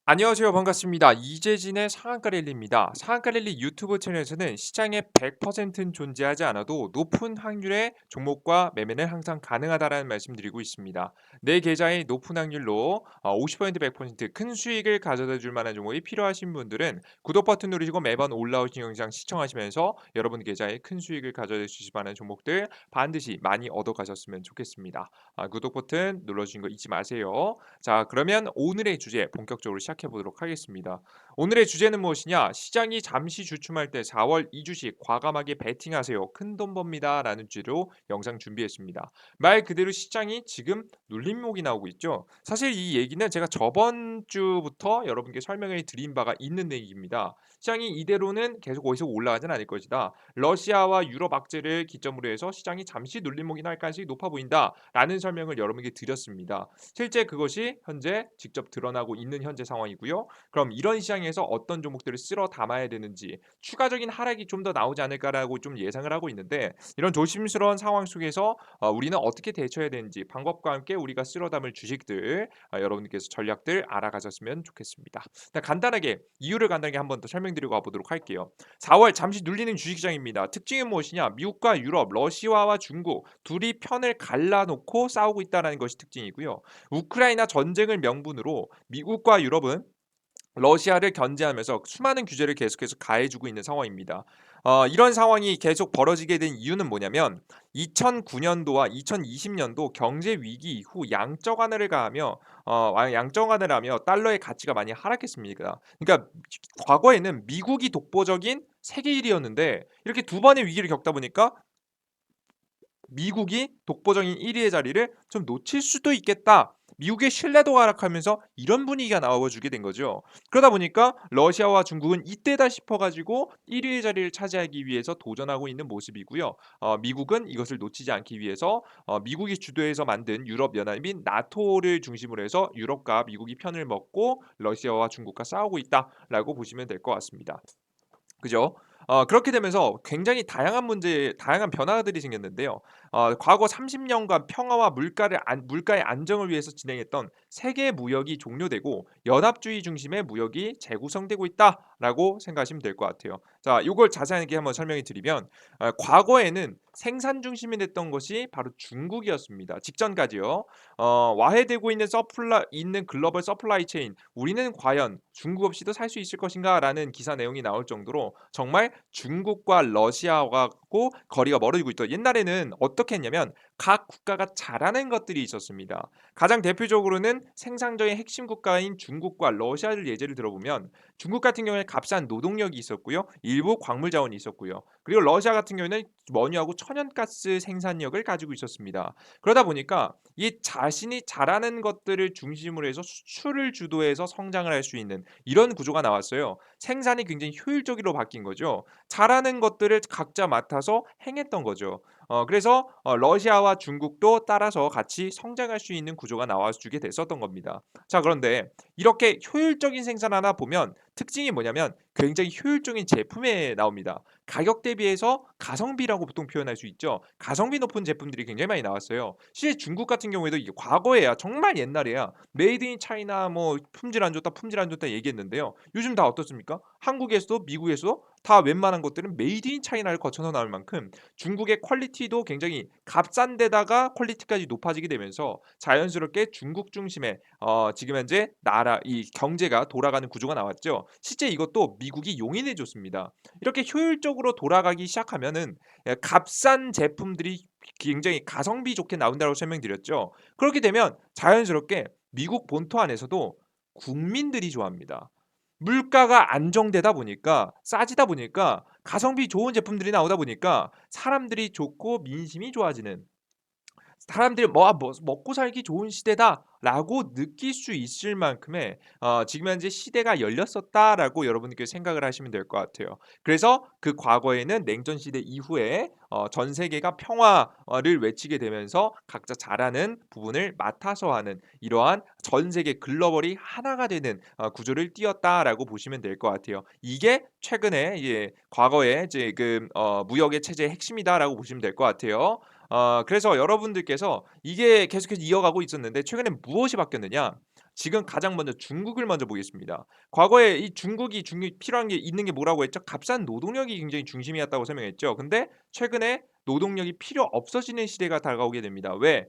안녕하세요. 반갑습니다. 이재진의 상한가 랠리입니다. 상한가 랠리 유튜브 채널에서는 시장에 100%는 존재하지 않아도 높은 확률의 종목과 매매는 항상 가능하다라는 말씀드리고 있습니다. 내 계좌의 높은 확률로 50% 100%큰 수익을 가져다 줄 만한 종목이 필요하신 분들은 구독 버튼 누르시고 매번 올라오신 영상 시청하시면서 여러분 계좌에 큰 수익을 가져다 주실 만한 종목들 반드시 많이 얻어 가셨으면 좋겠습니다. 구독 버튼 눌러주신 거 잊지 마세요. 자, 그러면 오늘의 주제 본격적으로 시작해 보도록 하겠습니다. 오늘의 주제는 무엇이냐? 시장이 잠시 주춤할 때 4월 이주식 과감하게 베팅하세요. 큰돈 법니다라는 주제로 영상 준비했습니다. 말 그대로 시장이 지금 눌림목이 나오고 있죠. 사실 이 얘기는 제가 저번 주부터 여러분께 설명해 드린 바가 있는 얘기입니다. 시장이 이대로는 계속 어디서 올라가진 않을 것이다. 러시아와 유럽 악재를 기점으로 해서 시장이 잠시 눌림목이 날 가능성이 높아 보인다라는 설명을 여러분께 드렸습니다. 실제 그것이 현재 직접 드러나고 있는 현재 상황이고요. 그럼 이런 시장에서 어떤 종목들을 쓸어 담아야 되는지 추가적인 하락이 좀 더 나오지 않을까라고 좀 예상을 하고 있는데 이런 조심스러운 상황 속에서 우리는 어떻게 대처해야 되는지 방법과 함께 우리가 쓸어 담을 주식들 여러분께서 전략들 알아가셨으면 좋겠습니다. 간단하게 이유를 간단하게 한번 더 설명드리고 가보도록 할게요. 4월 잠시 눌리는 주식시장입니다. 특징이 무엇이냐? 미국과 유럽, 러시아와 중국 둘이 편을 갈라놓고 싸우고 있다는 것이 특징이고요. 우크라이나 전쟁을 명분으로 미국과 유럽은 러시아를 견제하면서 수많은 규제를 계속해서 가해주고 있는 상황입니다. 이런 상황이 계속 벌어지게 된 이유는 뭐냐면 2009년도와 2020년도 경제 위기 이후 양적 완화를 가하며 양적 완화를 하며 달러의 가치가 많이 하락했습니다. 그러니까 과거에는 미국이 독보적인 세계 1위였는데 이렇게 두 번의 위기를 겪다 보니까 미국이 독보적인 1위의 자리를 좀 놓칠 수도 있겠다. 미국의 신뢰도가 하락하면서 이런 분위기가 나와주게 된 거죠. 그러다 보니까 러시아와 중국은 이때다 싶어가지고 1위의 자리를 차지하기 위해서 도전하고 있는 모습이고요. 미국은 이것을 놓치지 않기 위해서 미국이 주도해서 만든 유럽연합인 나토를 중심으로 해서 유럽과 미국이 편을 먹고 러시아와 중국과 싸우고 있다라고 보시면 될 것 같습니다. 그죠? 그렇게 되면서 굉장히 다양한 변화들이 생겼는데요. 과거 30년간 평화와 물가의 안정을 위해서 진행했던 세계 무역이 종료되고 연합주의 중심의 무역이 재구성되고 있다라고 생각하시면 될 것 같아요. 자, 요걸 자세하게 한번 설명해 드리면 과거에는 생산 중심이 됐던 것이 바로 중국이었습니다. 직전까지요. 와해되고 있는 글로벌 서플라이 체인 우리는 과연 중국 없이도 살 수 있을 것인가라는 기사 내용이 나올 정도로 정말 중국과 러시아하고 거리가 멀어지고 있다. 옛날에는 어떻게 했냐면 각 국가가 잘하는 것들이 있었습니다. 가장 대표적으로는 생산적인 핵심 국가인 중국과 러시아를 예제를 들어보면 중국 같은 경우에 값싼 노동력이 있었고요. 일부 광물 자원이 있었고요. 그리고 러시아 같은 경우에는 원유하고 천연가스 생산력을 가지고 있었습니다. 그러다 보니까 이 자신이 잘하는 것들을 중심으로 해서 수출을 주도해서 성장을 할 수 있는 이런 구조가 나왔어요. 생산이 굉장히 효율적으로 바뀐 거죠. 잘하는 것들을 각자 맡아서 행했던 거죠. 그래서 러시아와 중국도 따라서 같이 성장할 수 있는 구조가 나와주게 됐었던 겁니다. 자, 그런데 이렇게 효율적인 생산 하나 보면 특징이 뭐냐면 굉장히 효율적인 제품에 나옵니다. 가격 대비해서 가성비라고 보통 표현할 수 있죠. 가성비 높은 제품들이 굉장히 많이 나왔어요. 실제 중국 같은 경우에도 이게 과거에야 정말 옛날에야 메이드 인 차이나 뭐 품질 안 좋다, 품질 안 좋다 얘기했는데요. 요즘 다 어떻습니까? 한국에서도 미국에서도 다 웬만한 것들은 메이드 인 차이나를 거쳐서 나올 만큼 중국의 퀄리티도 굉장히 값싼 데다가 퀄리티까지 높아지게 되면서 자연스럽게 중국 중심의 지금 현재 나라 이 경제가 돌아가는 구조가 나왔죠. 실제 이것도 미국이 용인해 줬습니다. 이렇게 효율적으로 돌아가기 시작하면은 값싼 제품들이 굉장히 가성비 좋게 나온다고 설명드렸죠. 그렇게 되면 자연스럽게 미국 본토 안에서도 국민들이 좋아합니다. 물가가 안정되다 보니까 싸지다 보니까 가성비 좋은 제품들이 나오다 보니까 사람들이 좋고 민심이 좋아지는 사람들이 먹고 살기 좋은 시대다'라고 느낄 수 있을 만큼의 지금 현재 시대가 열렸었다'라고 여러분들께 생각을 하시면 될 것 같아요. 그래서 그 과거에는 냉전 시대 이후에 전 세계가 평화를 외치게 되면서 각자 잘하는 부분을 맡아서 하는 이러한 전 세계 글로벌이 하나가 되는 구조를 띄었다라고 보시면 될 것 같아요. 이게 최근에 과거에 지금 무역의 체제의 핵심이다라고 보시면 될 것 같아요. 그래서 여러분들께서 이게 계속해서 이어가고 있었는데 최근에 무엇이 바뀌었느냐? 지금 가장 먼저 중국을 먼저 보겠습니다. 과거에 이 중국이 필요한 게 있는 게 뭐라고 했죠? 값싼 노동력이 굉장히 중심이었다고 설명했죠. 근데 최근에 노동력이 필요 없어지는 시대가 다가오게 됩니다. 왜?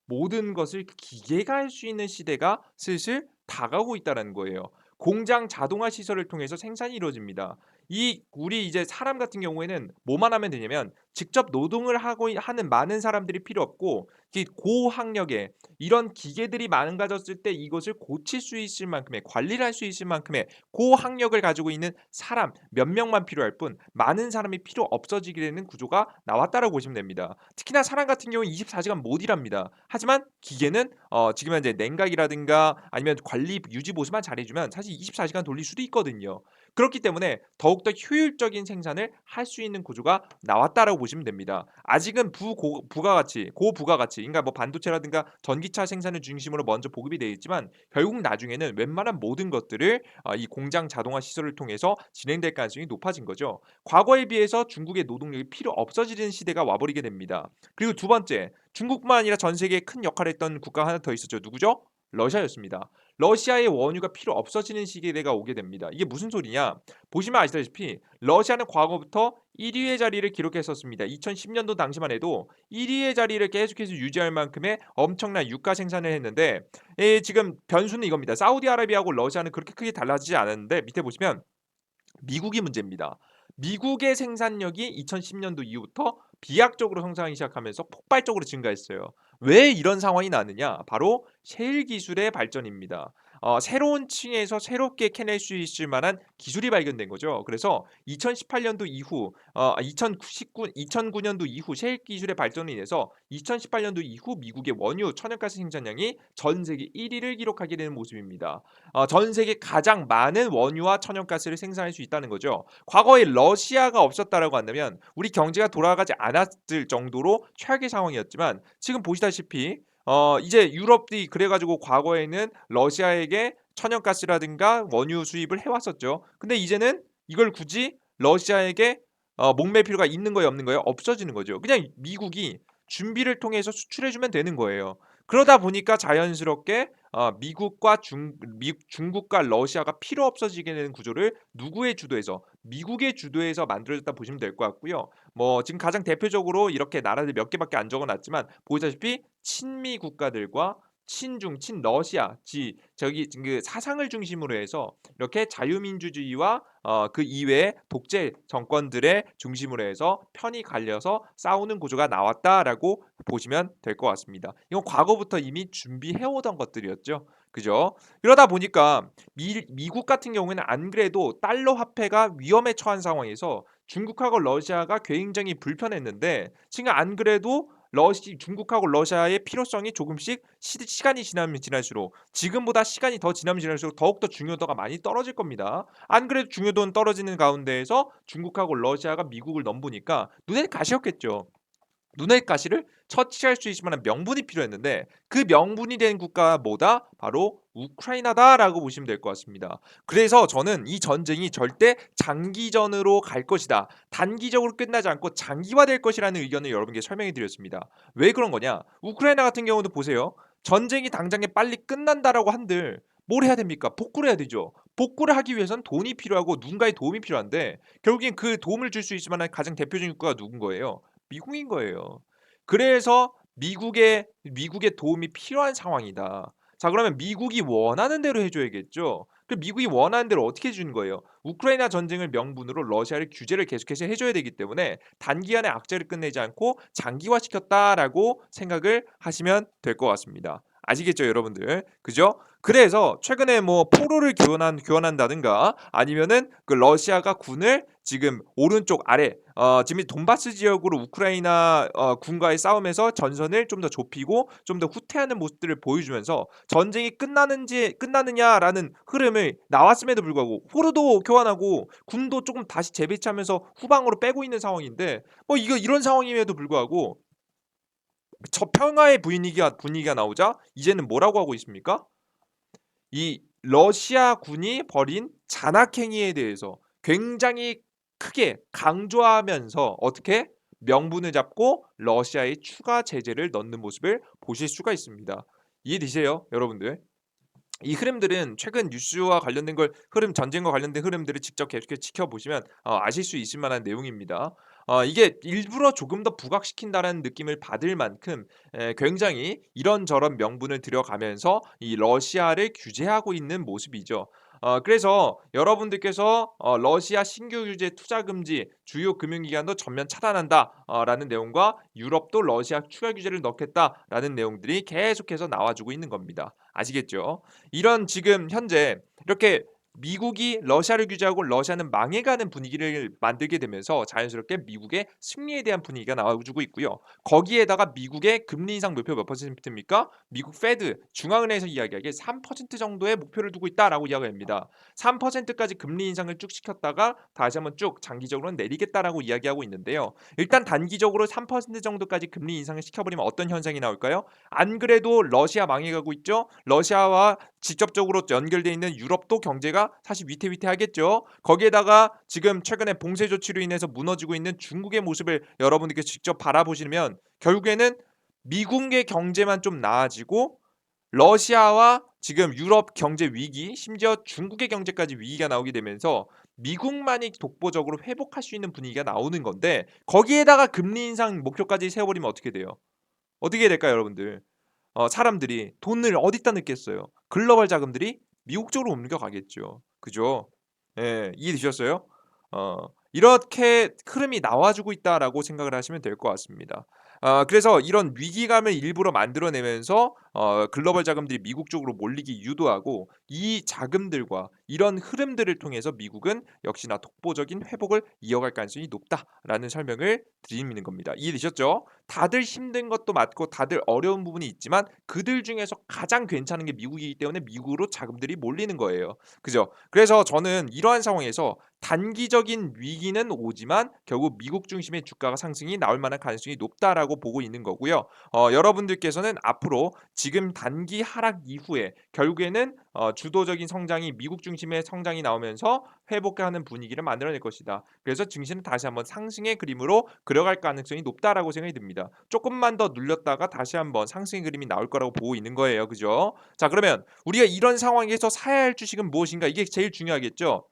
모든 것을 기계가 할 수 있는 시대가 슬슬 다가오고 있다는 거예요. 공장 자동화 시설을 통해서 생산이 이루어집니다. 이 우리 이제 사람 같은 경우에는 뭐만 하면 되냐면 직접 노동을 하고 하는 많은 사람들이 필요 없고 이 고학력의 이런 기계들이 많아졌을 때 이것을 고칠 수 있을 만큼의 관리를 할 수 있을 만큼의 고학력을 가지고 있는 사람 몇 명만 필요할 뿐 많은 사람이 필요 없어지게 되는 구조가 나왔다라고 보시면 됩니다. 특히나 사람 같은 경우는 24시간 못 일합니다. 하지만 기계는 지금 현재 냉각이라든가 아니면 관리 유지 보수만 잘해주면 사실 24시간 돌릴 수도 있거든요. 그렇기 때문에 더욱더 효율적인 생산을 할 수 있는 구조가 나왔다라고 보시면 됩니다. 아직은 부가가치, 고부가가치, 그러니까 뭐 반도체라든가 전기차 생산을 중심으로 먼저 보급이 되어 있지만 결국 나중에는 웬만한 모든 것들을 이 공장 자동화 시설을 통해서 진행될 가능성이 높아진 거죠. 과거에 비해서 중국의 노동력이 필요 없어지는 시대가 와버리게 됩니다. 그리고 두 번째, 중국뿐만 아니라 전 세계에 큰 역할을 했던 국가가 하나 더 있었죠. 누구죠? 러시아였습니다. 러시아의 원유가 필요 없어지는 시기가 오게 됩니다. 이게 무슨 소리냐? 보시면 아시다시피 러시아는 과거부터 1위의 자리를 기록했었습니다. 2010년도 당시만 해도 1위의 자리를 계속해서 유지할 만큼의 엄청난 유가 생산을 했는데 지금 변수는 이겁니다. 사우디아라비아하고 러시아는 그렇게 크게 달라지지 않았는데 밑에 보시면 미국이 문제입니다. 미국의 생산력이 2010년도 이후부터 비약적으로 성장하기 시작하면서 폭발적으로 증가했어요. 왜 이런 상황이 나느냐? 바로 셰일 기술의 발전입니다. 새로운 층에서 새롭게 캐낼 수 있을 만한 기술이 발견된 거죠. 그래서 2018년도 이후, 2009년도 이후 셰일 기술의 발전으로 인해서 2018년도 이후 미국의 원유 천연가스 생산량이 전 세계 1위를 기록하게 되는 모습입니다. 전 세계 가장 많은 원유와 천연가스를 생산할 수 있다는 거죠. 과거에 러시아가 없었다라고 한다면 우리 경제가 돌아가지 않았을 정도로 최악의 상황이었지만 지금 보시다시피 이제 유럽이 그래가지고 과거에는 러시아에게 천연가스라든가 원유 수입을 해왔었죠. 근데 이제는 이걸 굳이 러시아에게 목맬 필요가 있는 거예요, 없는 거예요? 없어지는 거죠. 그냥 미국이 준비를 통해서 수출해주면 되는 거예요. 그러다 보니까 자연스럽게 중국과 러시아가 필요 없어지게 되는 구조를 누구의 주도에서 미국의 주도에서 만들어졌다 보시면 될 것 같고요. 뭐 지금 가장 대표적으로 이렇게 나라들 몇 개밖에 안 적어놨지만 보시다시피 친미 국가들과 친중, 친러시아, 저기 그 사상을 중심으로 해서 이렇게 자유민주주의와 그 이외의 독재 정권들의 중심으로 해서 편이 갈려서 싸우는 구조가 나왔다라고 보시면 될 것 같습니다. 이건 과거부터 이미 준비해오던 것들이었죠. 그죠? 그러다 보니까 미국 같은 경우에는 안 그래도 달러 화폐가 위험에 처한 상황에서 중국하고 러시아가 굉장히 불편했는데 지금 안 그래도 중국하고 러시아의 필요성이 조금씩 시간이 지나면 지날수록 지금보다 시간이 더 지나면 지날수록 더욱더 중요도가 많이 떨어질 겁니다. 안 그래도 중요도는 떨어지는 가운데에서 중국하고 러시아가 미국을 넘보니까 눈에 가시였겠죠. 눈의 가시를 처치할 수 있을 만한 명분이 필요했는데 그 명분이 된 국가가 뭐다? 바로 우크라이나다라고 보시면 될 것 같습니다. 그래서 저는 이 전쟁이 절대 장기전으로 갈 것이다. 단기적으로 끝나지 않고 장기화될 것이라는 의견을 여러분께 설명해 드렸습니다. 왜 그런 거냐? 우크라이나 같은 경우도 보세요. 전쟁이 당장에 빨리 끝난다라고 한들 뭘 해야 됩니까? 복구를 해야 되죠. 복구를 하기 위해선 돈이 필요하고 누군가의 도움이 필요한데 결국엔 그 도움을 줄 수 있을 만한 가장 대표적인 국가가 누군 거예요? 미국인 거예요. 그래서 미국의 도움이 필요한 상황이다. 자, 그러면 미국이 원하는 대로 해줘야겠죠. 그 미국이 원하는 대로 어떻게 해주는 거예요? 우크라이나 전쟁을 명분으로 러시아를 규제를 계속해서 해줘야 되기 때문에 단기간에 악재를 끝내지 않고 장기화시켰다라고 생각을 하시면 될 것 같습니다. 아시겠죠, 여러분들? 그죠? 그래서 최근에 뭐 포로를 교환한다든가 아니면은 그 러시아가 군을 지금 오른쪽 아래 지금 돈바스 지역으로 우크라이나 군과의 싸움에서 전선을 좀 더 좁히고 좀 더 후퇴하는 모습들을 보여주면서 전쟁이 끝나느냐라는 흐름을 나왔음에도 불구하고 포로도 교환하고 군도 조금 다시 재배치하면서 후방으로 빼고 있는 상황인데 뭐 이거 이런 상황임에도 불구하고 저 평화의 분위기가 나오자 이제는 뭐라고 하고 있습니까? 이 러시아 군이 벌인 잔악행위에 대해서 굉장히 크게 강조하면서 어떻게 명분을 잡고 러시아에 추가 제재를 넣는 모습을 보실 수가 있습니다. 이해되세요, 여러분들? 이 흐름들은 최근 뉴스와 관련된 걸 흐름 전쟁과 관련된 흐름들을 직접 계속해서 지켜보시면 아실 수 있을 만한 내용입니다. 이게 일부러 조금 더 부각시킨다라는 느낌을 받을 만큼 굉장히 이런저런 명분을 들여가면서 이 러시아를 규제하고 있는 모습이죠. 그래서 여러분들께서 "러시아 신규 규제 투자 금지, 주요 금융기관도 전면 차단한다." 라는 내용과 "유럽도 러시아 추가 규제를 넣겠다."라는 내용들이 계속해서 나와주고 있는 겁니다. 아시겠죠? 이런 지금 현재 이렇게 미국이 러시아를 규제하고 러시아는 망해가는 분위기를 만들게 되면서 자연스럽게 미국의 승리에 대한 분위기가 나와주고 있고요. 거기에다가 미국의 금리 인상 목표 몇 퍼센트입니까? 미국 페드 중앙은행에서 이야기하기에 3% 정도의 목표를 두고 있다라고 이야기합니다. 3%까지 금리 인상을 쭉 시켰다가 다시 한번 쭉 장기적으로는 내리겠다라고 이야기하고 있는데요. 일단 단기적으로 3% 정도까지 금리 인상을 시켜버리면 어떤 현상이 나올까요? 안 그래도 러시아 망해가고 있죠. 러시아와 직접적으로 연결돼 있는 유럽도 경제가 사실 위태위태하겠죠. 거기에다가 지금 최근에 봉쇄 조치로 인해서 무너지고 있는 중국의 모습을 여러분들께 직접 바라보시면 결국에는 미국의 경제만 좀 나아지고 러시아와 지금 유럽 경제 위기, 심지어 중국의 경제까지 위기가 나오게 되면서 미국만이 독보적으로 회복할 수 있는 분위기가 나오는 건데 거기에다가 금리 인상 목표까지 세워버리면 어떻게 돼요? 어떻게 될까요, 여러분들? 사람들이 돈을 어디다 넣겠어요? 글로벌 자금들이 미국 쪽으로 옮겨가겠죠. 그죠? 예. 이해되셨어요? 이렇게 흐름이 나와주고 있다라고 생각을 하시면 될 것 같습니다. 그래서 이런 위기감을 일부러 만들어내면서 글로벌 자금들이 미국 쪽으로 몰리기 유도하고 이 자금들과 이런 흐름들을 통해서 미국은 역시나 독보적인 회복을 이어갈 가능성이 높다라는 설명을 드리는 겁니다. 이해되셨죠? 다들 힘든 것도 맞고 다들 어려운 부분이 있지만 그들 중에서 가장 괜찮은 게 미국이기 때문에 미국으로 자금들이 몰리는 거예요. 그죠? 그래서 저는 이러한 상황에서 단기적인 위기는 오지만 결국 미국 중심의 주가가 상승이 나올 만한 가능성이 높다라고 보고 있는 거고요. 여러분들께서는 앞으로 지금 단기 하락 이후에 결국에는 주도적인 성장이 미국 중심의 성장이 나오면서 회복하는 분위기를 만들어낼 것이다. 그래서 증시는 다시 한번 상승의 그림으로 그려갈 가능성이 높다라고 생각이 듭니다. 조금만 더 눌렸다가 다시 한번 상승의 그림이 나올 거라고 보고 있는 거예요. 그죠? 자, 그러면 우리가 이런 상황에서 사야 할 주식은 무엇인가? 이게 제일 중요하겠죠.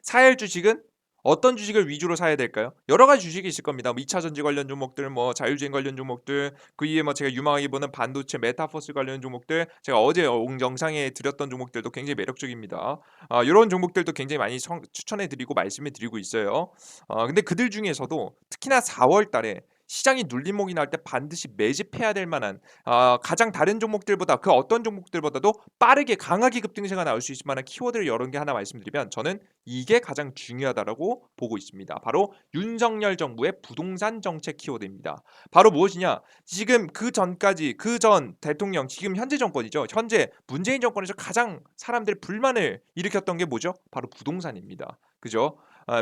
사야 할 주식은 어떤 주식을 위주로 사야 될까요? 여러 가지 주식이 있을 겁니다. 뭐 2차 전지 관련 종목들, 뭐 자율주행 관련 종목들, 그 이에 뭐 제가 유망하게 보는 반도체 메타버스 관련 종목들, 제가 어제 영상에 드렸던 종목들도 굉장히 매력적입니다. 요런 종목들도 굉장히 많이 추천해 드리고 말씀을 드리고 있어요. 근데 그들 중에서도 특히나 4월 달에 시장이 눌림목이 나올 때 반드시 매집해야 될 만한 가장 다른 종목들보다 그 어떤 종목들보다도 빠르게 강하게 급등세가 나올 수 있을 만한 키워드를 여러 개 하나 말씀드리면 저는 이게 가장 중요하다라고 보고 있습니다. 바로 윤석열 정부의 부동산 정책 키워드입니다. 바로 무엇이냐? 지금 그 전까지 그 전 대통령 지금 현재 정권이죠. 현재 문재인 정권에서 가장 사람들 불만을 일으켰던 게 뭐죠? 바로 부동산입니다. 그죠?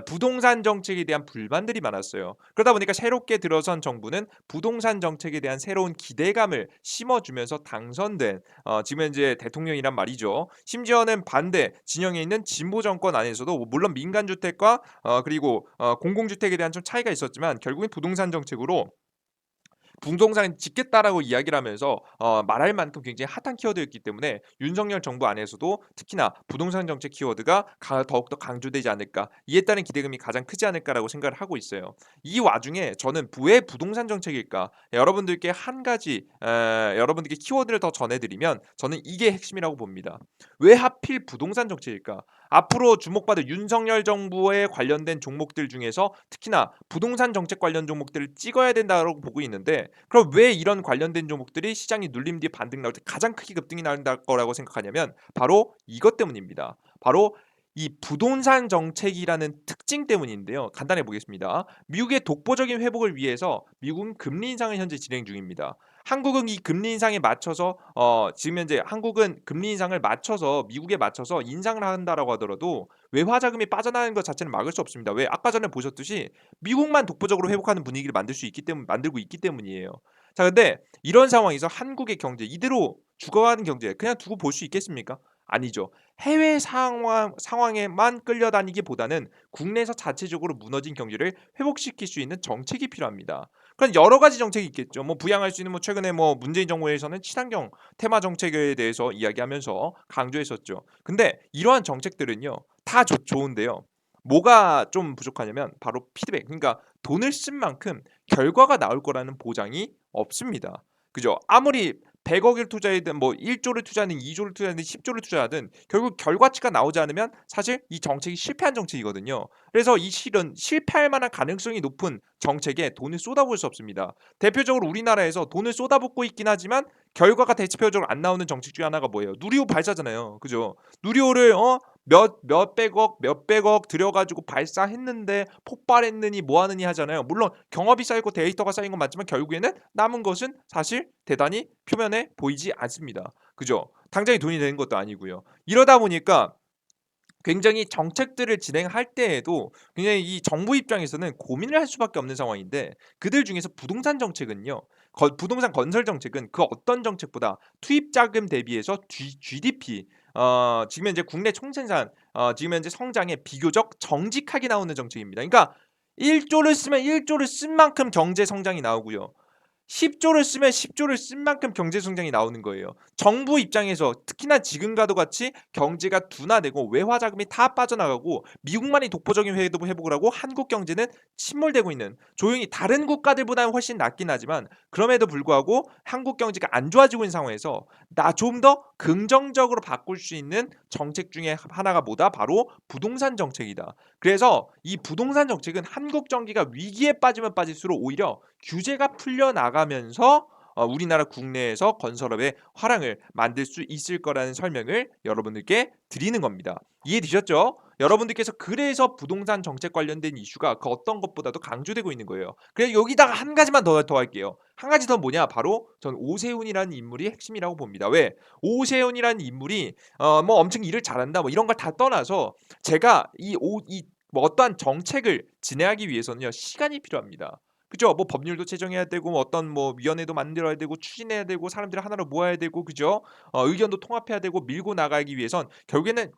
부동산 정책에 대한 불만들이 많았어요. 그러다 보니까 새롭게 들어선 정부는 부동산 정책에 대한 새로운 기대감을 심어주면서 당선된 지금 현재 대통령이란 말이죠. 심지어는 반대 진영에 있는 진보 정권 안에서도 물론 민간 주택과 그리고 공공주택에 대한 좀 차이가 있었지만 결국엔 부동산 정책으로 부동산 짓겠다라고 이야기를 하면서 말할 만큼 굉장히 핫한 키워드였기 때문에 윤석열 정부 안에서도 특히나 부동산 정책 키워드가 더욱더 강조되지 않을까 이에 따른 기대감이 가장 크지 않을까라고 생각을 하고 있어요. 이 와중에 저는 왜 부동산 정책일까 여러분들께 한 가지 여러분들께 키워드를 더 전해드리면 저는 이게 핵심이라고 봅니다. 왜 하필 부동산 정책일까? 앞으로 주목받을 윤석열 정부에 관련된 종목들 중에서 특히나 부동산 정책 관련 종목들을 찍어야 된다고 보고 있는데 그럼 왜 이런 관련된 종목들이 시장이 눌림 뒤에 반등 나올 때 가장 크게 급등이 나올 거라고 생각하냐면 바로 이것 때문입니다. 바로 이 부동산 정책이라는 특징 때문인데요. 간단해 보겠습니다. 미국의 독보적인 회복을 위해서 미국은 금리 인상을 현재 진행 중입니다. 한국은 이 금리 인상에 맞춰서 지금 현재 한국은 금리 인상을 맞춰서 미국에 맞춰서 인상을 한다라고 하더라도 외화 자금이 빠져나가는 것 자체는 막을 수 없습니다. 왜? 아까 전에 보셨듯이 미국만 독보적으로 회복하는 분위기를 만들고 있기 때문이에요. 자, 근데 이런 상황에서 한국의 경제 이대로 죽어가는 경제 그냥 두고 볼 수 있겠습니까? 아니죠. 해외 상황에만 끌려다니기보다는 국내에서 자체적으로 무너진 경기를 회복시킬 수 있는 정책이 필요합니다. 그런 여러 가지 정책이 있겠죠. 뭐 부양할 수 있는 뭐 최근에 뭐 문재인 정부에서는 친환경 테마 정책에 대해서 이야기하면서 강조했었죠. 근데 이러한 정책들은요. 다 좋은데요. 뭐가 좀 부족하냐면 바로 피드백. 그러니까 돈을 쓴 만큼 결과가 나올 거라는 보장이 없습니다. 그죠? 아무리 100억을 투자하든 뭐 1조를 투자하든 2조를 투자하든 10조를 투자하든 결국 결과치가 나오지 않으면 사실 이 정책이 실패한 정책이거든요. 그래서 이 실은 실패할 만한 가능성이 높은 정책에 돈을 쏟아부을 수 없습니다. 대표적으로 우리나라에서 돈을 쏟아붓고 있긴 하지만 결과가 대표적으로 안 나오는 정책 중에 하나가 뭐예요? 누리호 발사잖아요. 그죠? 누리호를 몇백억 들여가지고 발사했는데 폭발했느니 뭐하느니 하잖아요. 물론 경험이 쌓이고 데이터가 쌓인 건 맞지만 결국에는 남은 것은 사실 대단히 표면에 보이지 않습니다. 그죠? 당장에 돈이 되는 것도 아니고요. 이러다 보니까 굉장히 정책들을 진행할 때에도 굉장히 이 정부 입장에서는 고민을 할 수밖에 없는 상황인데 그들 중에서 부동산 정책은요. 부동산 건설 정책은 그 어떤 정책보다 투입 자금 대비해서 GDP 지금 현재 국내 총생산 지금 현재 성장에 비교적 정직하게 나오는 정책입니다. 그러니까 1조를 쓰면 1조를 쓴 만큼 경제 성장이 나오고요. 10조를 쓰면 10조를 쓴 만큼 경제 성장이 나오는 거예요. 정부 입장에서 특히나 지금과도 같이 경제가 둔화되고 외화 자금이 다 빠져나가고 미국만이 독보적인 회복을 하고 한국 경제는 침몰되고 있는 조용히 다른 국가들보다는 훨씬 낫긴 하지만 그럼에도 불구하고 한국 경제가 안 좋아지고 있는 상황에서 나 좀 더 긍정적으로 바꿀 수 있는 정책 중에 하나가 뭐다? 바로 부동산 정책이다. 그래서 이 부동산 정책은 한국 경기가 위기에 빠지면 빠질수록 오히려 규제가 풀려나가면서 우리나라 국내에서 건설업의 화랑을 만들 수 있을 거라는 설명을 여러분들께 드리는 겁니다. 이해되셨죠? 여러분들께서 그래서 부동산 정책 관련된 이슈가 그 어떤 것보다도 강조되고 있는 거예요. 그래서 여기다가 한 가지만 더 할게요. 한 가지 더 뭐냐? 바로 전 오세훈이라는 인물이 핵심이라고 봅니다. 왜? 오세훈이라는 인물이 뭐 엄청 일을 잘한다 뭐 이런 걸 다 떠나서 제가 뭐 어떠한 정책을 진행하기 위해서는요 시간이 필요합니다. 그죠? 뭐 법률도 제정해야 되고 뭐 어떤 뭐 위원회도 만들어야 되고 추진해야 되고 사람들을 하나로 모아야 되고 그죠? 의견도 통합해야 되고 밀고 나가기 위해선 결국에는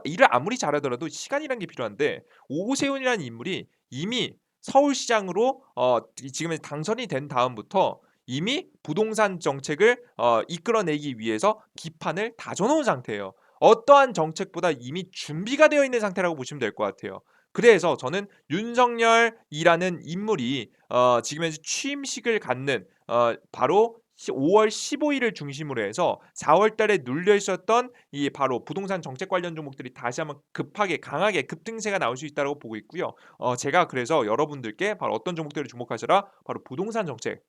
일을 아무리 잘하더라도 시간이란 게 필요한데 오세훈이라는 인물이 이미 서울시장으로 지금 당선이 된 다음부터 이미 부동산 정책을 이끌어내기 위해서 기판을 다져놓은 상태예요. 어떠한 정책보다 이미 준비가 되어 있는 상태라고 보시면 될 것 같아요. 그래서 저는 윤석열이라는 인물이 지금 현재 취임식을 갖는 바로 5월 15일을 중심으로 해서 4월 달에 눌려 있었던 이 바로 부동산 정책 관련 종목들이 다시 한번 급하게 강하게 급등세가 나올 수 있다고 보고 있고요. 제가 그래서 여러분들께 바로 어떤 종목들을 주목하셔라? 바로 부동산 정책.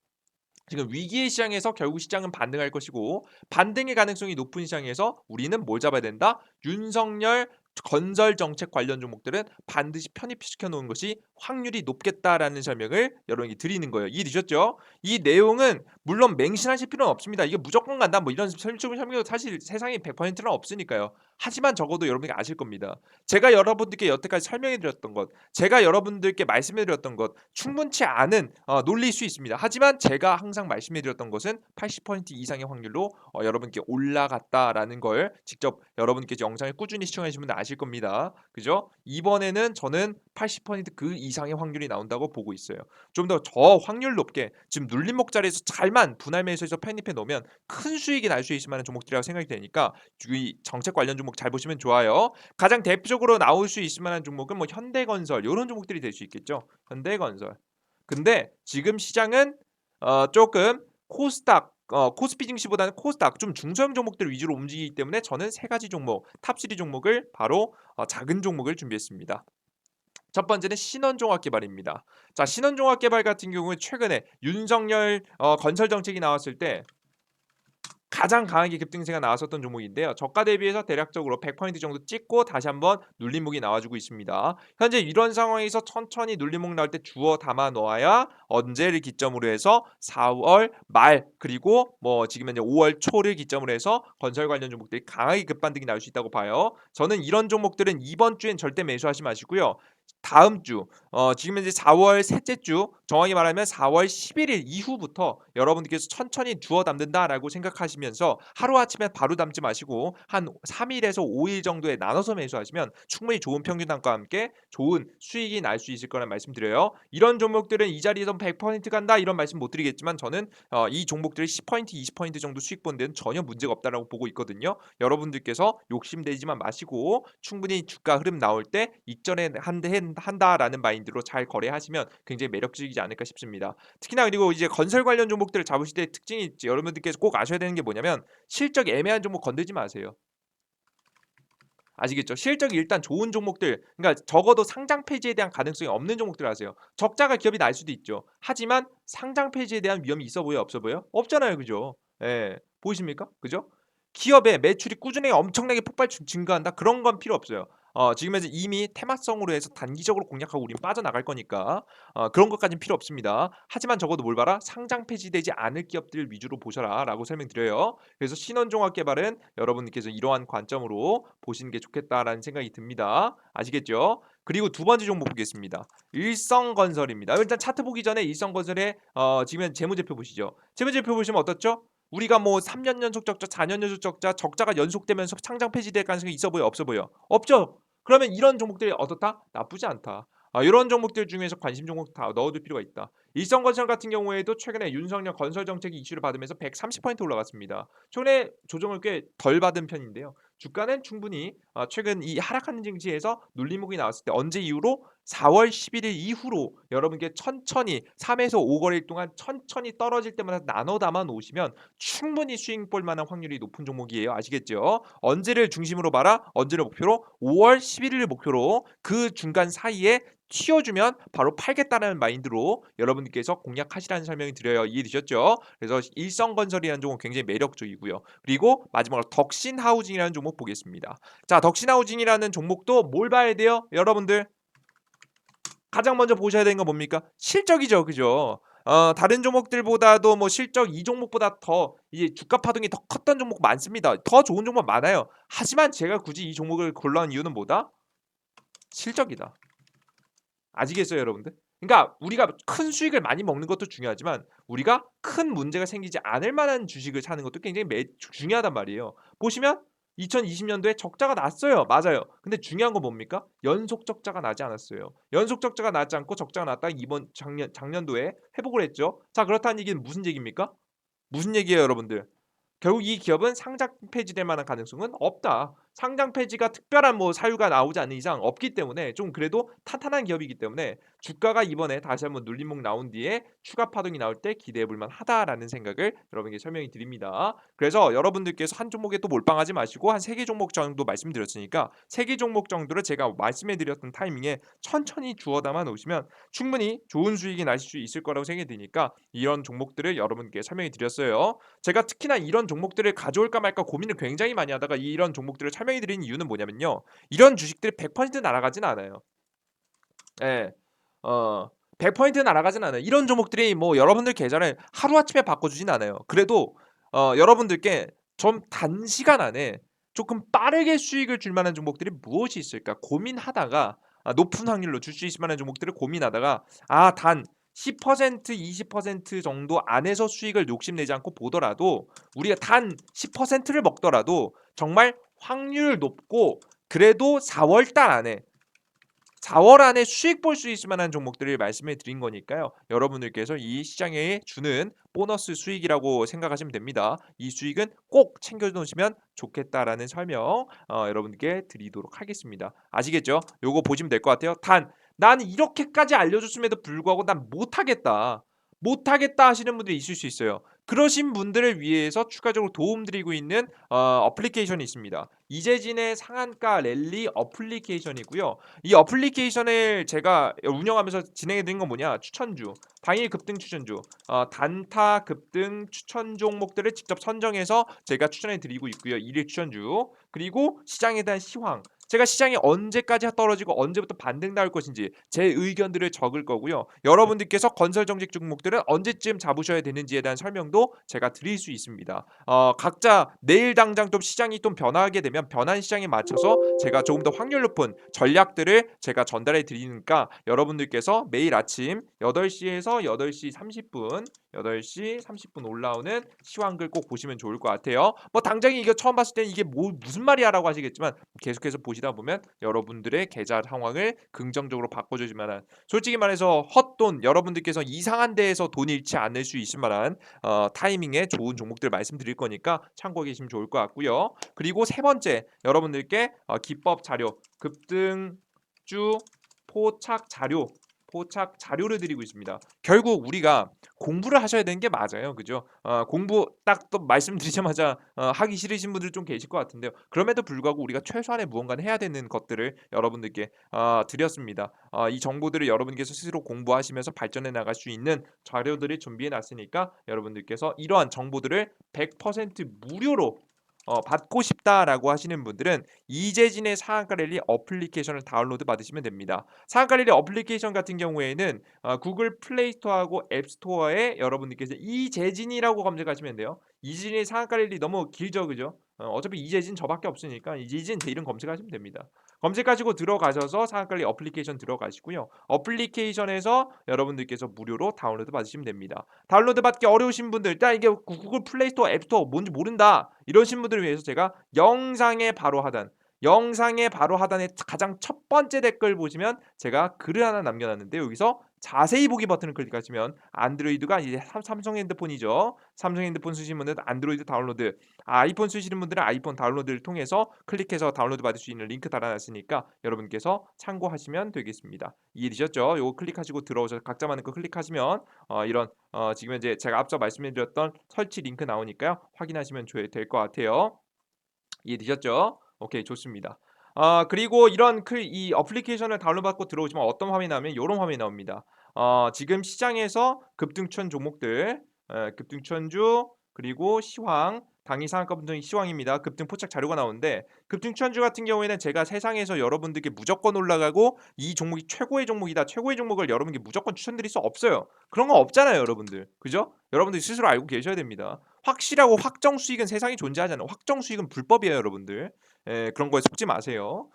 지금 위기의 시장에서 결국 시장은 반등할 것이고 반등의 가능성이 높은 시장에서 우리는 뭘 잡아야 된다? 윤석열 건설 정책 관련 종목들은 반드시 편입시켜 놓은 것이 확률이 높겠다라는 설명을 여러분께 드리는 거예요. 이해되셨죠? 이 내용은 물론 맹신하실 필요는 없습니다. 이게 무조건 간다 뭐 이런 설명도 사실 세상에 100%는 없으니까요. 하지만 적어도 여러분이 아실 겁니다. 제가 여러분들께 여태까지 설명해 드렸던 것, 제가 여러분들께 말씀해 드렸던 것 충분치 않은 논리일 수 있습니다. 하지만 제가 항상 말씀해 드렸던 것은 80% 이상의 확률로 여러분께 올라갔다라는 걸 직접 여러분께서 영상을 꾸준히 시청해 주시면 아실 겁니다. 그죠? 이번에는 저는 80%그 이상의 확률이 나온다고 보고 있어요. 좀 더 확률 높게 지금 눌림목 자리에서 잘만 분할 매수해서 편입해 놓으면 큰 수익이 날 수 있을 만한 종목들이라고 생각이 되니까 이 정책 관련 종목 잘 보시면 좋아요. 가장 대표적으로 나올 수 있을 만한 종목은 뭐 현대건설 이런 종목들이 될 수 있겠죠. 현대건설. 근데 지금 시장은 조금 코스피 증시보다는 코스닥 좀 중소형 종목들 위주로 움직이기 때문에 저는 세 가지 종목 탑3 종목을 바로 작은 종목을 준비했습니다. 첫 번째는 신원종합개발입니다. 자, 신원종합개발 같은 경우는 최근에 윤석열 건설 정책이 나왔을 때 가장 강하게 급등세가 나왔었던 종목인데요. 저가 대비해서 대략적으로 100% 정도 찍고 다시 한번 눌림목이 나와주고 있습니다. 현재 이런 상황에서 천천히 눌림목 나올 때 주워 담아 놓아야 언제를 기점으로 해서 4월 말 그리고 뭐 지금 현재 5월 초를 기점으로 해서 건설 관련 종목들이 강하게 급반등이 나올 수 있다고 봐요. 저는 이런 종목들은 이번 주엔 절대 매수하지 마시고요. 다음 주 지금 이제 4월 셋째 주 정확히 말하면 4월 11일 이후부터 여러분들께서 천천히 주워 담는다라고 생각하시면서 하루아침에 바로 담지 마시고 한 3일에서 5일 정도에 나눠서 매수하시면 충분히 좋은 평균 단가와 함께 좋은 수익이 날 수 있을 거란 말씀드려요. 이런 종목들은 이 자리에서 100% 간다 이런 말씀 못 드리겠지만 저는 이 종목들이 10% 20% 정도 수익 보는 데는 전혀 문제가 없다라고 보고 있거든요. 여러분들께서 욕심내지만 마시고 충분히 주가 흐름 나올 때 익전에 한다라는 마인드로 잘 거래하시면 굉장히 매력적이지 않을까 싶습니다. 특히나 그리고 이제 건설 관련 종목들을 잡으실 때 특징이 있지. 여러분들께서 꼭 아셔야 되는 게 뭐냐면 실적 애매한 종목 건들지 마세요. 아시겠죠? 실적이 일단 좋은 종목들, 그러니까 적어도 상장 폐지에 대한 가능성이 없는 종목들 하세요. 적자가 기업이 날 수도 있죠. 하지만 상장 폐지에 대한 위험이 있어 보여, 없어 보여? 없잖아요, 그죠? 예, 보이십니까? 그죠? 기업의 매출이 꾸준히 엄청나게 증가한다. 그런 건 필요 없어요. 지금 현재 이미 테마성으로 해서 단기적으로 공략하고 우린 빠져나갈 거니까 그런 것까지는 필요 없습니다. 하지만 적어도 뭘 봐라? 상장 폐지되지 않을 기업들 위주로 보셔라라고 설명드려요. 그래서 신원종합개발은 여러분께서 이러한 관점으로 보시는 게 좋겠다라는 생각이 듭니다. 아시겠죠? 그리고 두 번째 종목 보겠습니다. 일성건설입니다. 일단 차트 보기 전에 일성건설의 지금 재무제표 보시죠. 재무제표 보시면 어떻죠? 우리가 뭐 3년 연속 적자, 4년 연속 적자, 적자가 연속되면서 상장 폐지될 가능성이 있어 보여, 없어 보여? 없죠. 그러면 이런 종목들이 어떻다? 나쁘지 않다. 이런 종목들 중에서 관심 종목 다 넣어둘 필요가 있다. 일성건설 같은 경우에도 최근에 윤석열 건설 정책이 이슈를 받으면서 130% 올라갔습니다. 최근에 조정을 꽤 덜 받은 편인데요. 주가는 충분히 최근 이 하락하는 증시에서 눌림목이 나왔을 때 언제 이후로 4월 11일 이후로 여러분께 천천히 3에서 5거래일 동안 천천히 떨어질 때마다 나눠 담아 놓으시면 충분히 수익 볼 만한 확률이 높은 종목이에요. 아시겠죠? 언제를 중심으로 봐라. 언제를 목표로 5월 11일을 목표로 그 중간 사이에 튀어주면 바로 팔겠다는 마인드로 여러분들께서 공략하시라는 설명이 드려요. 이해되셨죠? 그래서 일성건설이라는 종목 굉장히 매력적이고요. 그리고 마지막으로 덕신하우징이라는 종목 보겠습니다. 자, 덕신하우징이라는 종목도 뭘 봐야 돼요? 여러분들 가장 먼저 보셔야 되는 건 뭡니까? 실적이죠. 그죠? 다른 종목들보다도 뭐 실적 이 종목보다 더 이제 주가 파동이 더 컸던 종목 많습니다. 더 좋은 종목 많아요. 하지만 제가 굳이 이 종목을 골라온 이유는 뭐다? 실적이다. 아시겠어요, 여러분들? 그러니까 우리가 큰 수익을 많이 먹는 것도 중요하지만 우리가 큰 문제가 생기지 않을 만한 주식을 사는 것도 굉장히 중요하단 말이에요. 보시면 2020년도에 적자가 났어요. 맞아요. 근데 중요한 건 뭡니까? 연속 적자가 나지 않았어요. 연속 적자가 나지 않고 적자가 났다가 이번 작년도에 회복을 했죠. 자, 그렇다는 얘기는 무슨 얘기입니까? 무슨 얘기예요, 여러분들? 결국 이 기업은 상장 폐지될 만한 가능성은 없다. 상장 폐지가 특별한 뭐 사유가 나오지 않는 이상 없기 때문에 좀 그래도 탄탄한 기업이기 때문에 주가가 이번에 다시 한번 눌림목 나온 뒤에 추가 파동이 나올 때 기대해 볼 만하다라는 생각을 여러분께 설명이 드립니다. 그래서 여러분들께서 한 종목에 또 몰빵하지 마시고 한 3개 종목 정도 말씀드렸으니까 3개 종목 정도를 제가 말씀해 드렸던 타이밍에 천천히 주워 담아 놓으시면 충분히 좋은 수익이 나실 수 있을 거라고 생각이 드니까 이런 종목들을 여러분께 설명해 드렸어요. 제가 특히나 이런 종목들을 가져올까 말까 고민을 굉장히 많이 하다가 이런 종목들을 설명해 드리는 이유는 뭐냐면요. 이런 주식들이 100% 날아가진 않아요. 예. 어 100% 날아가진 않아요. 이런 종목들이 뭐 여러분들 계좌를 하루아침에 바꿔주진 않아요. 그래도 여러분들께 좀 단시간 안에 조금 빠르게 수익을 줄 만한 종목들이 무엇이 있을까 고민하다가 높은 확률로 줄 수 있을 만한 종목들을 고민하다가 단 10% 20% 정도 안에서 수익을 욕심내지 않고 보더라도 우리가 단 10%를 먹더라도 정말 확률 높고 그래도 4월 달 안에 4월 안에 수익 볼 수 있을 만한 종목들을 말씀해 드린 거니까요. 여러분들께서 이 시장에 주는 보너스 수익이라고 생각하시면 됩니다. 이 수익은 꼭 챙겨 놓으시면 좋겠다라는 설명 여러분께 드리도록 하겠습니다. 아시겠죠? 요거 보시면 될 것 같아요. 단 나는 이렇게까지 알려줬음에도 불구하고 난 못하겠다. 못하겠다 하시는 분들이 있을 수 있어요. 그러신 분들을 위해서 추가적으로 도움드리고 있는 어플리케이션이 있습니다. 이재진의 상한가 랠리 어플리케이션이고요. 이 어플리케이션을 제가 운영하면서 진행해 드린 건 뭐냐? 추천주, 당일 급등 추천주, 단타 급등 추천 종목들을 직접 선정해서 제가 추천해 드리고 있고요. 일일 추천주, 그리고 시장에 대한 시황, 제가 시장이 언제까지 떨어지고 언제부터 반등 나올 것인지 제 의견들을 적을 거고요. 여러분들께서 건설 정책 종목들은 언제쯤 잡으셔야 되는지에 대한 설명도 제가 드릴 수 있습니다. 각자 내일 당장 좀 시장이 좀 변화하게 되면 변한 시장에 맞춰서 제가 조금 더 확률 높은 전략들을 제가 전달해 드리니까 여러분들께서 매일 아침 8시에서 8시 30분 8시 30분 올라오는 시황글 꼭 보시면 좋을 것 같아요. 뭐 당장에 이거 처음 봤을 때는 이게 뭐 무슨 말이야라고 하시겠지만 계속해서 보시다 보면 여러분들의 계좌 상황을 긍정적으로 바꿔주실 만한, 솔직히 말해서 헛돈, 여러분들께서 이상한 데에서 돈 잃지 않을 수 있을 만한 타이밍에 좋은 종목들 말씀드릴 거니까 참고해 계시면 좋을 것 같고요. 그리고 세 번째, 여러분들께 기법 자료, 급등주 포착 자료를 드리고 있습니다. 결국 우리가 공부를 하셔야 되는 게 맞아요. 그죠? 공부 딱 또 말씀드리자마자 하기 싫으신 분들 좀 계실 것 같은데요. 그럼에도 불구하고 우리가 최소한의 무언가는 해야 되는 것들을 여러분들께 드렸습니다. 이 정보들을 여러분께서 스스로 공부하시면서 발전해 나갈 수 있는 자료들을 준비해 놨으니까 여러분들께서 이러한 정보들을 100% 무료로 받고 싶다라고 하시는 분들은 이재진의 상한가 랠리 어플리케이션을 다운로드 받으시면 됩니다. 상한가 랠리 어플리케이션 같은 경우에는 구글 플레이 스토어하고 앱 스토어에 여러분들께서 이재진이라고 검색하시면 돼요. 이재진의 상한가 랠리 너무 길죠, 그죠? 어차피 이재진 저밖에 없으니까 이재진 제 이름 검색하시면 됩니다. 검색하시고 들어가셔서 상한가 랠리 어플리케이션 들어가시고요. 어플리케이션에서 여러분들께서 무료로 다운로드 받으시면 됩니다. 다운로드 받기 어려우신 분들, 일단 이게 구글 플레이 스토어, 앱 스토어 뭔지 모른다 이러신 분들을 위해서 제가 영상의 바로 하단에 가장 첫 번째 댓글 보시면 제가 글을 하나 남겨놨는데, 여기서 자세히 보기 버튼을 클릭하시면 안드로이드가 이제 삼성 핸드폰이죠. 삼성 핸드폰 쓰시는 분들은 안드로이드 다운로드, 아이폰 쓰시는 분들은 아이폰 다운로드를 통해서 클릭해서 다운로드 받을 수 있는 링크 달아놨으니까 여러분께서 참고하시면 되겠습니다. 이해되셨죠? 요거 클릭하시고 들어오셔서 각자 맞는 거 클릭하시면 이런 지금 이제 제가 앞서 말씀드렸던 설치 링크 나오니까요. 확인하시면 될 것 같아요. 이해되셨죠? 오케이, 좋습니다. 그리고 이 어플리케이션을 다운로드 받고 들어오시면 어떤 화면이 나오면 요런 화면이 나옵니다. 지금 시장에서 급등천 종목들, 급등천주 그리고 시황, 당일 상한가 분등 시황입니다. 급등 포착 자료가 나오는데, 급등천주 같은 경우에는 제가 세상에서 여러분들께 무조건 올라가고 이 종목이 최고의 종목이다, 최고의 종목을 여러분께 무조건 추천드릴 수 없어요. 그런 거 없잖아요, 여러분들. 그죠? 여러분들 스스로 알고 계셔야 됩니다. 확실하고 확정 수익은 세상에 존재하잖아요. 확정 수익은 불법이에요, 여러분들. 그런 거에 속지 마세요.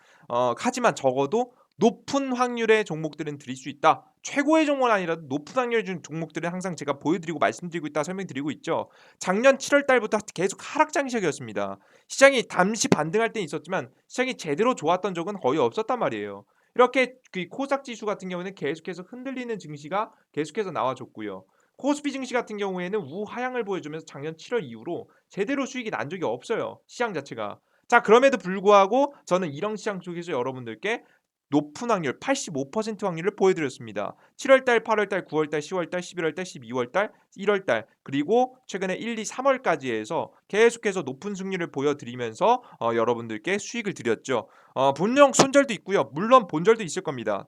하지만 적어도 높은 확률의 종목들은 드릴 수 있다. 최고의 종목은 아니라도 높은 확률의 종목들은 항상 제가 보여드리고 말씀드리고 있다, 설명드리고 있죠. 작년 7월 달부터 계속 하락 장세기였습니다. 시장이 잠시 반등할 때는 있었지만 시장이 제대로 좋았던 적은 거의 없었단 말이에요. 이렇게 그 코스닥 지수 같은 경우는 계속해서 흔들리는 증시가 계속해서 나와줬고요. 코스피 증시 같은 경우에는 우하향을 보여주면서 작년 7월 이후로 제대로 수익이 난 적이 없어요, 시장 자체가. 자, 그럼에도 불구하고 저는 이런 시장 쪽에서 여러분들께 높은 확률 85% 확률을 보여드렸습니다. 7월달, 8월달, 9월달, 10월달, 11월달, 12월달, 1월달, 그리고 최근에 1, 2, 3월까지 해서 계속해서 높은 승률을 보여드리면서 여러분들께 수익을 드렸죠. 분명 손절도 있고요. 물론 본절도 있을 겁니다.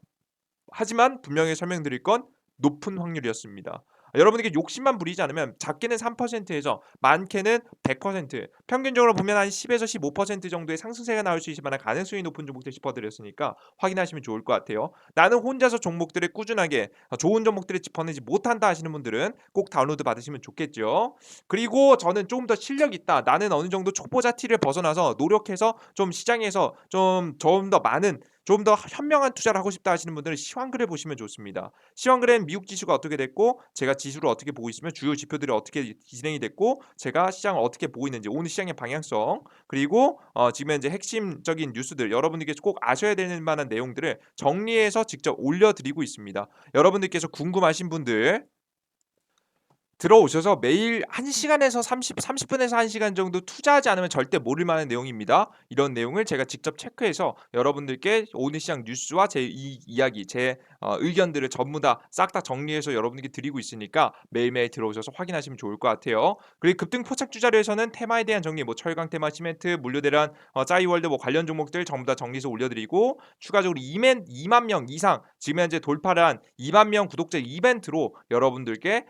하지만 분명히 설명드릴 건 높은 확률이었습니다. 여러분에게 욕심만 부리지 않으면 작게는 3%에서 많게는 100%, 평균적으로 보면 한 10에서 15% 정도의 상승세가 나올 수 있을 만한 가능성이 높은 종목들 짚어드렸으니까 확인하시면 좋을 것 같아요. 나는 혼자서 종목들을 꾸준하게 좋은 종목들을 짚어내지 못한다 하시는 분들은 꼭 다운로드 받으시면 좋겠죠. 그리고 저는 조금 더 실력 있다, 나는 어느 정도 촉보자 티를 벗어나서 노력해서 좀 시장에서 좀 더 많은, 좀 더 현명한 투자를 하고 싶다 하시는 분들은 시황글을 보시면 좋습니다. 시황글엔 미국 지수가 어떻게 됐고, 제가 지수를 어떻게 보고 있으며 주요 지표들이 어떻게 진행이 됐고, 제가 시장을 어떻게 보고 있는지, 오늘 시장의 방향성, 그리고 지금 현재 핵심적인 뉴스들, 여러분들께서 꼭 아셔야 되는 만한 내용들을 정리해서 직접 올려드리고 있습니다. 여러분들께서 궁금하신 분들 들어오셔서 매일 1시간에서 30분에서 1시간 정도 투자하지 않으면 절대 모를 만한 내용입니다. 이런 내용을 제가 직접 체크해서 여러분들께 오늘 시장 뉴스와 제 이야기, 제 의견들을 전부 다 싹 다 정리해서 여러분들께 드리고 있으니까 매일매일 들어오셔서 확인하시면 좋을 것 같아요. 그리고 급등 포착주 자료에서는 테마에 대한 정리, 뭐 철강 테마, 시멘트, 물류대란, 짜이월드 뭐 관련 종목들 전부 다 정리해서 올려드리고, 추가적으로 2만 명 이상 지금 현재 돌파를 한 2만 명 구독자 이벤트로 여러분들께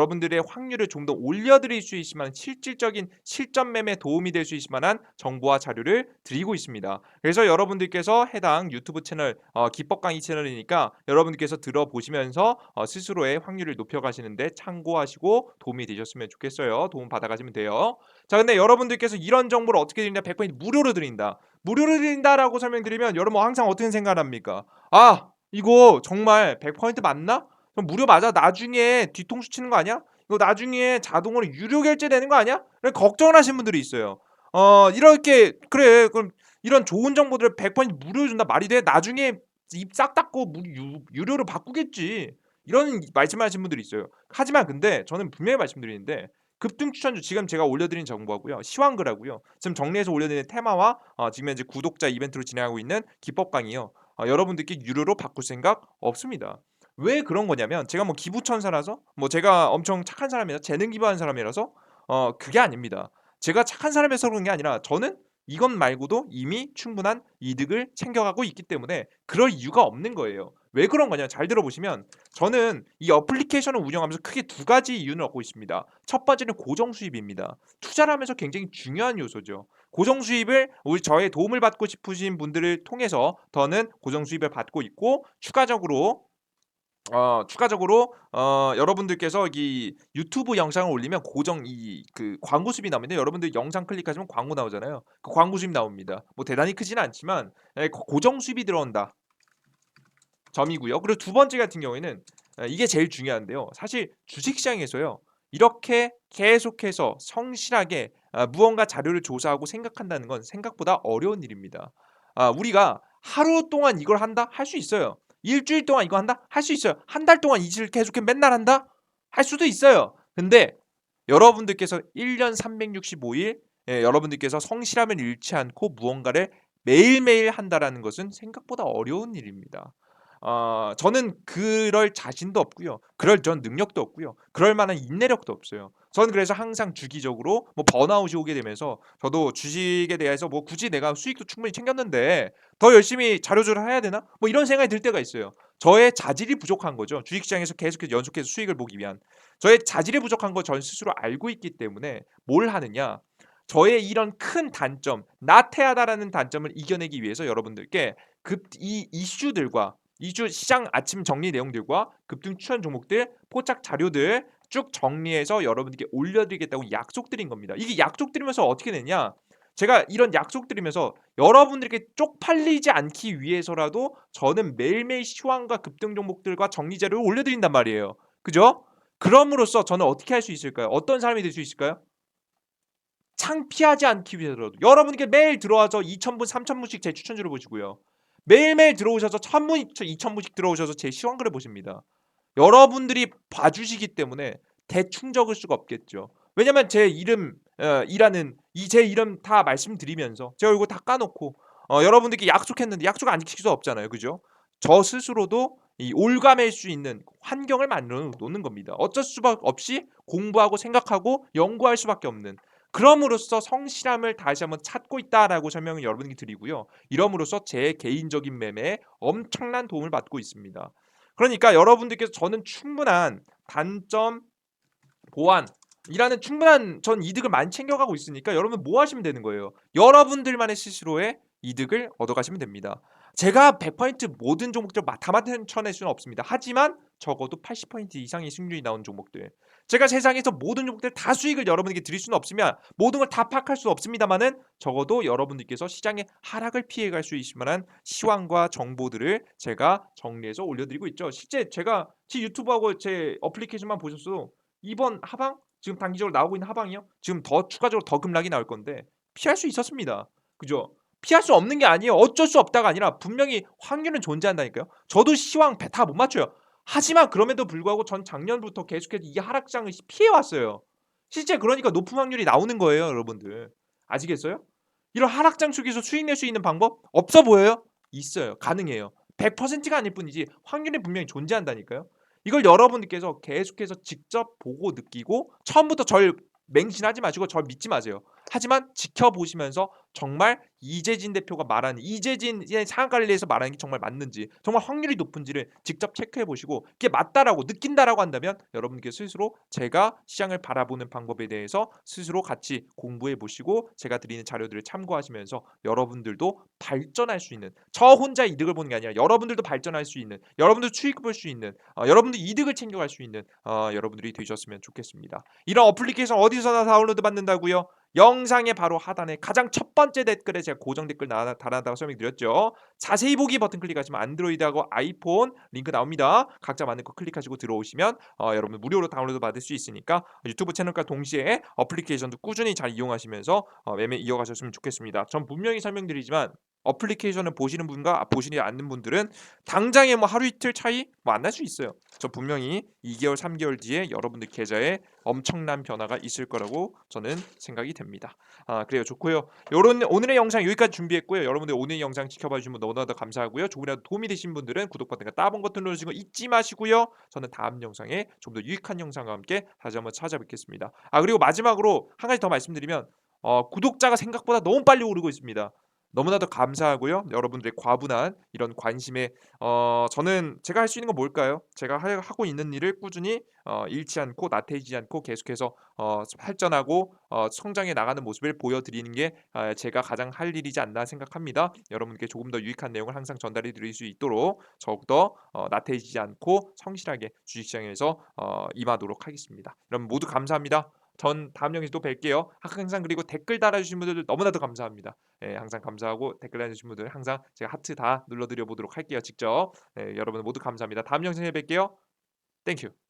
여러분들의 확률을 좀 더 올려드릴 수 있을 만한 실질적인 실전 매매에 도움이 될 수 있을 만한 정보와 자료를 드리고 있습니다. 그래서 여러분들께서 해당 유튜브 채널 기법 강의 채널이니까 여러분들께서 들어보시면서 스스로의 확률을 높여가시는데 참고하시고 도움이 되셨으면 좋겠어요. 도움 받아가시면 돼요. 자, 근데 여러분들께서 이런 정보를 어떻게 드리냐? 100% 무료로 드린다. 무료로 드린다라고 설명드리면 여러분 항상 어떻게 생각합니까? 아, 이거 정말 100% 맞나? 그럼 무료 맞아? 나중에 뒤통수 치는 거 아니야? 이거 나중에 자동으로 유료 결제되는 거 아니야? 이렇게 걱정을 하시는 분들이 있어요. 이렇게 그래 그럼 이런 좋은 정보들을 100% 무료로 준다 말이 돼? 나중에 입 싹 닫고 유료로 바꾸겠지. 이런 말씀하시는 분들이 있어요. 하지만 근데 저는 분명히 말씀드리는데 급등 추천주 지금 제가 올려드린 정보하고요. 시황글하고요. 지금 정리해서 올려드리는 테마와 지금 현재 구독자 이벤트로 진행하고 있는 기법 강의요. 여러분들께 유료로 바꿀 생각 없습니다. 왜 그런 거냐면 제가 뭐 기부천사라서 뭐 제가 엄청 착한 사람이라 재능 기부하는 사람이라서 그게 아닙니다. 제가 착한 사람이라서 그런 게 아니라 저는 이것 말고도 이미 충분한 이득을 챙겨가고 있기 때문에 그럴 이유가 없는 거예요. 왜 그런 거냐? 잘 들어보시면 저는 이 어플리케이션을 운영하면서 크게 두 가지 이유를 얻고 있습니다. 첫 번째는 고정 수입입니다. 투자를 하면서 굉장히 중요한 요소죠. 고정 수입을 저의 도움을 받고 싶으신 분들을 통해서 더는 고정 수입을 받고 있고 추가적으로 여러분들께서 이 유튜브 영상을 올리면 고정 그 광고 수입이 나오는데 여러분들 영상 클릭하시면 광고 나오잖아요. 그 광고 수입 나옵니다. 뭐 대단히 크지는 않지만 고정 수입이 들어온다 점이고요. 그리고 두 번째 같은 경우에는 이게 제일 중요한데요. 사실 주식시장에서요. 이렇게 계속해서 성실하게 무언가 자료를 조사하고 생각한다는 건 생각보다 어려운 일입니다. 우리가 하루 동안 이걸 한다? 할 수 있어요. 일주일 동안 이거 한다? 할 수 있어요. 한 달 동안 이 짓을 계속해 맨날 한다? 할 수도 있어요. 근데 여러분들께서 1년 365일 여러분들께서 성실함을 잃지 않고 무언가를 매일매일 한다라는 것은 생각보다 어려운 일입니다. 저는 그럴 자신도 없고요. 그럴 전 능력도 없고요. 그럴 만한 인내력도 없어요. 저는 그래서 항상 주기적으로 뭐 번아웃이 오게 되면서 저도 주식에 대해서 뭐 굳이 내가 수익도 충분히 챙겼는데 더 열심히 자료조사를 해야 되나? 뭐 이런 생각이 들 때가 있어요. 저의 자질이 부족한 거죠. 주식시장에서 계속해서 연속해서 수익을 보기 위한 저의 자질이 부족한 거 전 스스로 알고 있기 때문에 뭘 하느냐? 저의 이런 큰 단점, 나태하다라는 단점을 이겨내기 위해서 여러분들께 이 이슈들과 이주 시장 아침 정리 내용들과 급등 추천 종목들 포착 자료들 쭉 정리해서 여러분들께 올려드리겠다고 약속드린 겁니다. 이게 약속드리면서 어떻게 되냐? 제가 이런 약속드리면서 여러분들께 쪽팔리지 않기 위해서라도 저는 매일매일 시황과 급등 종목들과 정리 자료를 올려드린단 말이에요. 그죠? 그럼으로써 저는 어떻게 할 수 있을까요? 어떤 사람이 될 수 있을까요? 창피하지 않기 위해서라도 여러분께 매일 들어와서 2,000분, 3,000분씩 제 추천주를 보시고요. 매일매일 들어오셔서 1,000분, 2,000분씩 들어오셔서 제 시황글을 보십니다. 여러분들이 봐주시기 때문에 대충 적을 수가 없겠죠. 왜냐면 제 이름 이라는 제 이름 다 말씀드리면서 제 얼굴 다 까놓고 여러분들께 약속했는데 약속 안 지킬 수 없잖아요. 그죠? 저 스스로도 이 올가맬 수 있는 환경을 만들어 놓는 겁니다. 어쩔 수밖에 없이 공부하고 생각하고 연구할 수밖에 없는 그럼으로써 성실함을 다시 한번 찾고 있다라고 설명을 여러분께 드리고요. 이럼으로써 제 개인적인 매매에 엄청난 도움을 받고 있습니다. 그러니까 여러분들께서 저는 충분한 단점 보완이라는 충분한 전 이득을 많이 챙겨가고 있으니까 여러분 뭐 하시면 되는 거예요? 여러분들만의 스스로의 이득을 얻어가시면 됩니다. 제가 100% 모든 종목들 다 맞춰낼 수는 없습니다. 하지만 적어도 80% 이상의 승률이 나온 종목들 제가 세상에서 모든 종목들 다 수익을 여러분에게 드릴 수는 없으면 모든 걸 다 파악할 수 없습니다만은 적어도 여러분들께서 시장의 하락을 피해갈 수 있을 만한 시황과 정보들을 제가 정리해서 올려드리고 있죠. 실제 제가 제 유튜브하고 제 어플리케이션만 보셨어도 이번 하방 지금 단기적으로 나오고 있는 하방이요. 지금 더 추가적으로 더 급락이 나올 건데 피할 수 있었습니다. 그죠? 피할 수 없는 게 아니에요. 어쩔 수 없다가 아니라 분명히 확률은 존재한다니까요. 저도 시황 다 못 맞춰요. 하지만 그럼에도 불구하고 전 작년부터 계속해서 이 하락장을 피해 왔어요. 실제 그러니까 높은 확률이 나오는 거예요, 여러분들. 아시겠어요? 이런 하락장 속에서 수익 낼 수 있는 방법 없어 보여요? 있어요. 가능해요. 100%가 아닐 뿐이지 확률이 분명히 존재한다니까요. 이걸 여러분들께서 계속해서 직접 보고 느끼고 처음부터 절 맹신하지 마시고 절 믿지 마세요. 하지만 지켜보시면서 정말 이재진 대표가 말하는 이재진의 상한 관리에서 말하는 게 정말 맞는지 정말 확률이 높은지를 직접 체크해 보시고 그게 맞다라고 느낀다라고 한다면 여러분께 스스로 제가 시장을 바라보는 방법에 대해서 스스로 같이 공부해 보시고 제가 드리는 자료들을 참고하시면서 여러분들도 발전할 수 있는 저 혼자 이득을 보는 게 아니라 여러분들도 발전할 수 있는 여러분도 수익 볼 수 있는 여러분도 이득을 챙겨갈 수 있는 여러분들이 되셨으면 좋겠습니다. 이런 어플리케이션 어디서나 다운로드 받는다고요? 영상의 바로 하단에 가장 첫 번째 댓글에 제가 고정 댓글 달아놨다고 설명드렸죠. 자세히 보기 버튼 클릭하시면 안드로이드하고 아이폰 링크 나옵니다. 각자 맞는 거 클릭하시고 들어오시면 여러분 무료로 다운로드 받을 수 있으니까 유튜브 채널과 동시에 어플리케이션도 꾸준히 잘 이용하시면서 매매 이어가셨으면 좋겠습니다. 전 분명히 설명드리지만 어플리케이션을 보시는 분과 보시지 않는 분들은 당장에 뭐 하루 이틀 차이 뭐 안 날 수 있어요. 저 분명히 2개월, 3개월 뒤에 여러분들 계좌에 엄청난 변화가 있을 거라고 저는 생각이 됩니다. 그래요. 좋고요. 요런 오늘의 영상 여기까지 준비했고요. 여러분들 오늘 영상 지켜봐 주시면 너무나도 감사하고요. 조금이라도 도움이 되신 분들은 구독 버튼과 따봉 버튼 눌러주시고 잊지 마시고요. 저는 다음 영상에 좀 더 유익한 영상과 함께 다시 한번 찾아뵙겠습니다. 그리고 마지막으로 한 가지 더 말씀드리면 구독자가 생각보다 너무 빨리 오르고 있습니다. 너무나도 감사하고요. 여러분들의 과분한 이런 관심에 저는 제가 할 수 있는 건 뭘까요? 제가 하고 있는 일을 꾸준히 잃지 않고 나태해지지 않고 계속해서 발전하고 성장해 나가는 모습을 보여드리는 게 제가 가장 할 일이지 않나 생각합니다. 여러분께 조금 더 유익한 내용을 항상 전달해 드릴 수 있도록 더욱더 나태해지지 않고 성실하게 주식시장에서 임하도록 하겠습니다. 여러분 모두 감사합니다. 전 다음 영상에서 또 뵐게요. 항상 그리고 댓글 달아주신 분들 너무나도 감사합니다. 예, 항상 감사하고 댓글 달아주신 분들 항상 제가 하트 다 눌러드려 보도록 할게요. 직접. 네, 여러분 모두 감사합니다. 다음 영상에 뵐게요. 땡큐.